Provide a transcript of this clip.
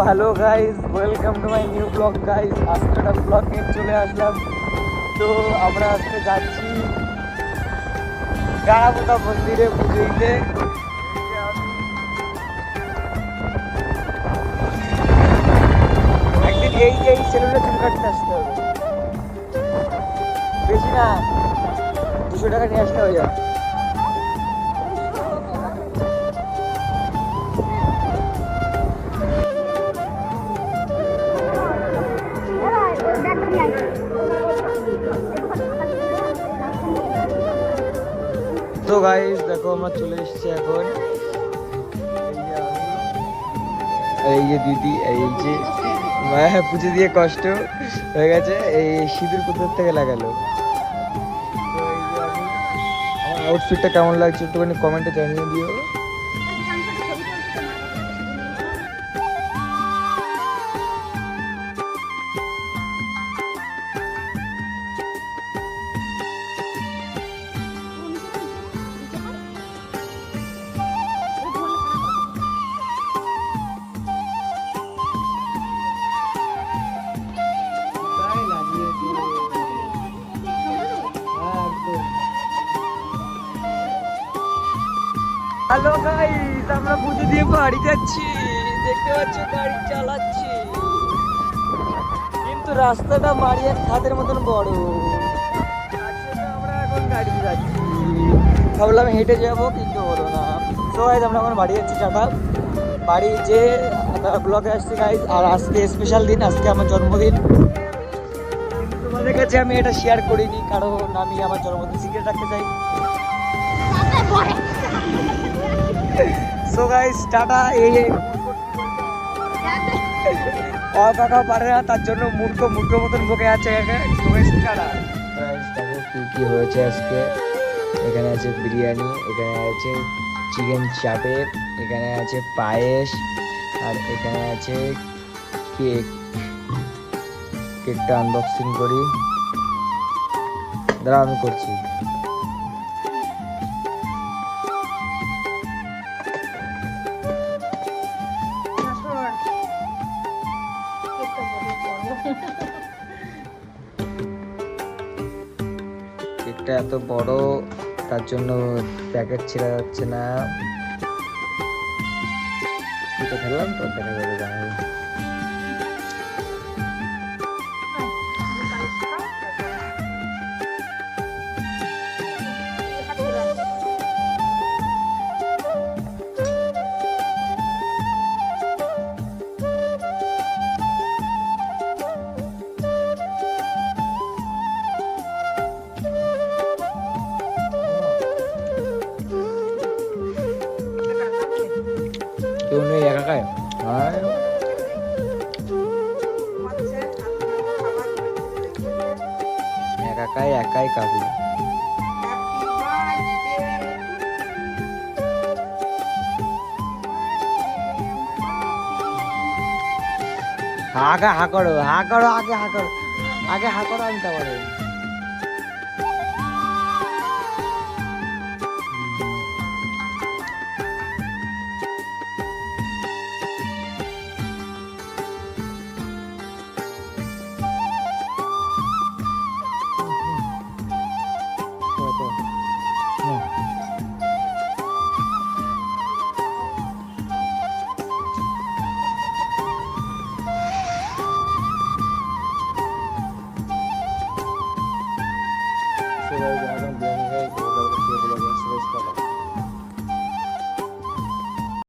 Hello guys, welcome to my new blog guys. আজকে একটা blog নিয়ে চলে আসলাম। তো আমরা আজকে যাচ্ছি গাড়াপোতা মন্দিরে পুজো দিতে। একদিন এই সেলুনে চুল কাটতে আসতে হবে, বেশি না 200 টাকা নিয়ে আসতে হবে। তো গাইস দেখো, আমরা চলে এসেছি এখন। এই যে দিদি, এই যে পুজো দিয়ে কষ্ট হয়ে গেছে, এই সিঁদুর কোথার থেকে লাগালো। তো এই যে আমার আউটফিটটা কেমন লাগছে একটুখানি কমেন্টে জানিয়ে দিও। হ্যালো গাইস, আমরা পুজো দিয়ে বাড়ি যাচ্ছি। দেখতে পাচ্ছ গাড়ি চালাচ্ছি, কিন্তু রাস্তাটা মারিয়ার খাদের মতন বড়। আমরা এখন গাড়ি যাচ্ছি, ভাবলাম হেঁটে যাব কিন্তু হলো না। তো গাইস আমরা এখন বাড়ি যাচ্ছি। টাটা। বাড়ি যে ব্লগে আসছি গাইস। আর আজকে স্পেশাল দিন, আজকে আমার জন্মদিন। কিন্তু তোমাদের কাছে আমি এটা শেয়ার করিনি, কারণ আমি আমার জন্মদিন সিক্রেট রাখতে চাই। So guys tata. এই কাকা পারে না, তার জন্য মূর্খ মতন বকে আছে। টাটা। দেখো কি কি হয়েছে আজকে। এখানে আছে বিরিয়ানি, এখানে আছে চিকেন চাপের, এখানে আছে পায়েস, আর এখানে আছে কেক। কেকটা আনবক্সিং করি, দাঁড়া আমি করছি। কেকটা এত বড়, তার জন্য প্যাকেট ছেড়া যাচ্ছে না। খেলাম তো দেখা যাবে। কেউ নেই, একা খায়। একাই একাই খাবি। আগে হা করো, হা করো, আগে হা করো, আগে হা করো, আমি তারপরে। So guys, I don't blame you guys.